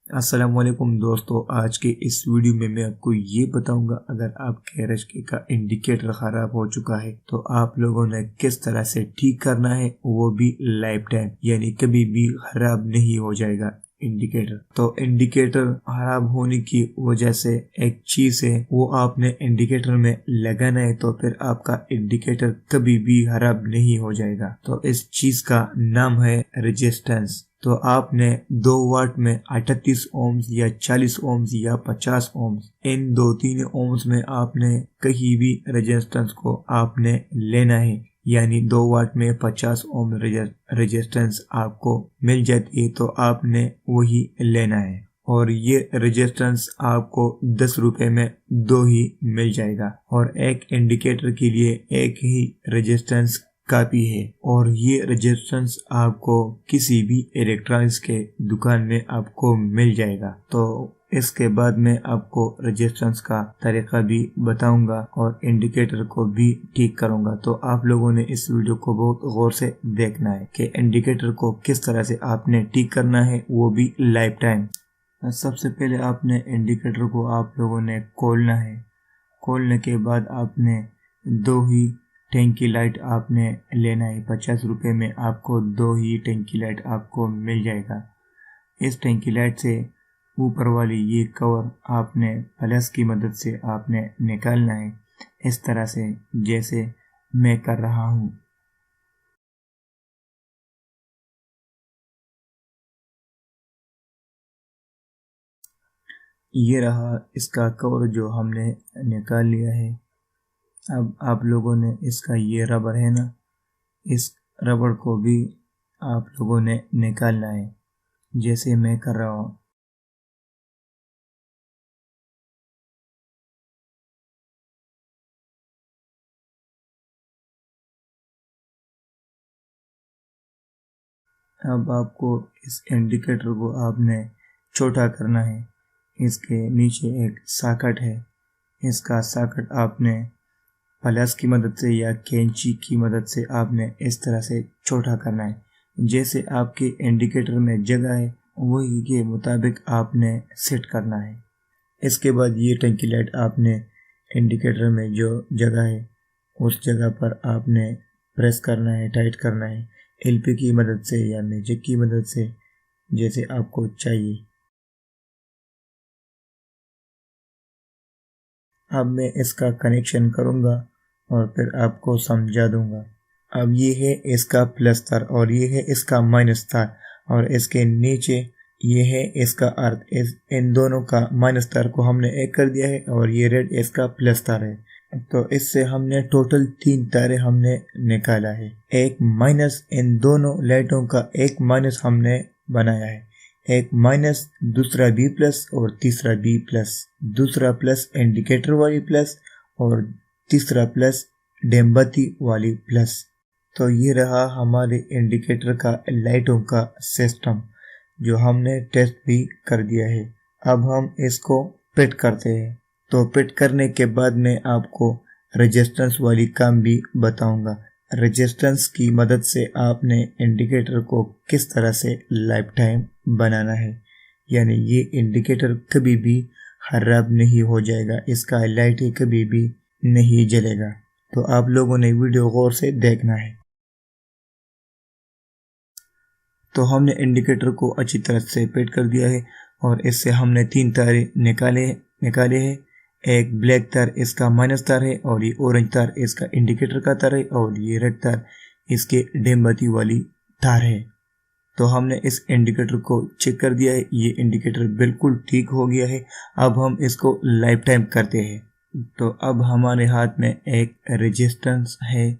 अस्सलामुअलैकुम दोस्तों, आज के इस वीडियो में मैं आपको ये बताऊंगा अगर आपके रश्के का इंडिकेटर ख़राब हो चुका है तो आप लोगों ने किस तरह से ठीक करना है, वो भी लाइफ टाइम, यानी कभी भी ख़राब नहीं हो जाएगा इंडिकेटर। तो इंडिकेटर खराब होने की वजह से एक चीज है, वो आपने इंडिकेटर में लगाना है तो फिर आपका इंडिकेटर कभी भी खराब नहीं हो जाएगा। तो इस चीज का नाम है रेजिस्टेंस। तो आपने 2 वाट में 38 ओम्स या 40 ओम्स या 50 ओम्स, इन 2-3 ओम्स में आपने कहीं भी रेजिस्टेंस को आपने लेना है, यानी 2 वाट में 50 ओम रेजिस्टेंस आपको मिल जाती है तो आपने वही लेना है। और ये रेजिस्टेंस आपको 10 रुपए में 2 ही मिल जाएगा और एक इंडिकेटर के लिए एक ही रेजिस्टेंस काफी है। और ये रेजिस्टेंस आपको किसी भी इलेक्ट्रॉनिक्स के दुकान में आपको मिल जाएगा। तो इसके बाद मैं आपको रेजिस्टेंस का तरीका भी बताऊंगा और इंडिकेटर को भी ठीक करूंगा। तो आप लोगों ने इस वीडियो को बहुत गौर से देखना है कि इंडिकेटर को किस तरह से आपने ठीक करना है, वो भी लाइफ टाइम। सबसे पहले आपने इंडिकेटर को आप लोगों ने खोलना है। खोलने के बाद आपने 2 ही टैंकी लाइट आपने लेना है। 50 रुपए में आपको 2 ही टैंकी लाइट आपको मिल जाएगा। इस टैंकी लाइट से ऊपर वाली ये कवर आपने प्लस की मदद से आपने निकालना है, इस तरह से जैसे मैं कर रहा हूँ। ये रहा इसका कवर जो हमने निकाल लिया है। अब आप लोगों ने इसका ये रबर है ना, इस रबर को भी आप लोगों ने निकालना है जैसे मैं कर रहा हूँ। अब आपको इस इंडिकेटर को आपने छोटा करना है। इसके नीचे एक सॉकेट है, इसका सॉकेट आपने प्लस की मदद से या कैंची की मदद से आपने इस तरह से छोटा करना है। जैसे आपके इंडिकेटर में जगह है वही के मुताबिक आपने सेट करना है। इसके बाद ये टंकी लाइट आपने इंडिकेटर में जो जगह है उस जगह पर आपने प्रेस करना है, टाइट करना है, एलपी की मदद से या मैजिक की मदद से, जैसे आपको चाहिए। अब मैं इसका कनेक्शन करूँगा और फिर आपको समझा दूँगा। अब ये है इसका प्लस तार और ये है इसका माइनस तार और इसके नीचे ये है इसका अर्थ। इन दोनों का माइनस तार को हमने एक कर दिया है और ये रेड इसका प्लस तार है। तो इससे हमने टोटल 3 तारे हमने निकाला है। एक माइनस, इन दोनों लाइटों का एक माइनस हमने बनाया है। एक माइनस, दूसरा बी प्लस और तीसरा बी प्लस। दूसरा प्लस इंडिकेटर वाली प्लस और तीसरा प्लस डेमबत्ती वाली प्लस। तो ये रहा हमारे इंडिकेटर का लाइटों का सिस्टम जो हमने टेस्ट भी कर दिया है। अब हम इसको फिट करते हैं। तो फिट करने के बाद मैं आपको रेजिस्टेंस वाली काम भी बताऊंगा। रेजिस्टेंस की मदद से आपने इंडिकेटर को किस तरह से लाइफ टाइम बनाना है, यानी ये इंडिकेटर कभी भी खराब नहीं हो जाएगा, इसका लाइट कभी भी नहीं जलेगा। तो आप लोगों ने वीडियो गौर से देखना है। तो हमने इंडिकेटर को अच्छी तरह से फिट कर दिया है और इससे हमने 3 तारे निकाले हैं। एक ब्लैक तार इसका माइनस तार है और ये ऑरेंज तार इसका इंडिकेटर का तार है और ये रेड तार इसके डेमबत्ती वाली तार है। तो हमने इस इंडिकेटर को चेक कर दिया है, ये इंडिकेटर बिल्कुल ठीक हो गया है। अब हम इसको लाइफ टाइम करते हैं। तो अब हमारे हाथ में एक रेजिस्टेंस है।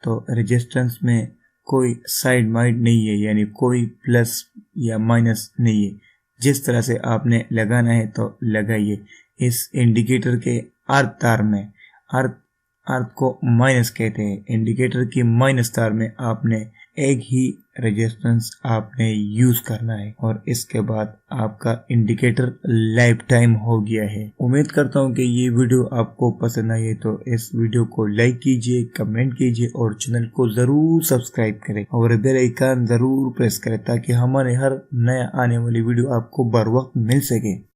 तो रेजिस्टेंस में कोई साइड माइड नहीं है, यानी कोई प्लस या माइनस नहीं है। जिस तरह से आपने लगाना है तो लगाइए। इस इंडिकेटर के अर्थ तार में, अर्थ को माइनस कहते हैं, इंडिकेटर की माइनस तार में आपने एक ही रेजिस्टेंस आपने यूज करना है और इसके बाद आपका इंडिकेटर लाइफ टाइम हो गया है। उम्मीद करता हूँ कि ये वीडियो आपको पसंद आई है, तो इस वीडियो को लाइक कीजिए, कमेंट कीजिए और चैनल को जरूर सब्सक्राइब करें और बेल आइकन जरूर प्रेस करें ताकि हमारे हर नया आने वाली वीडियो आपको बर वक्त मिल सके।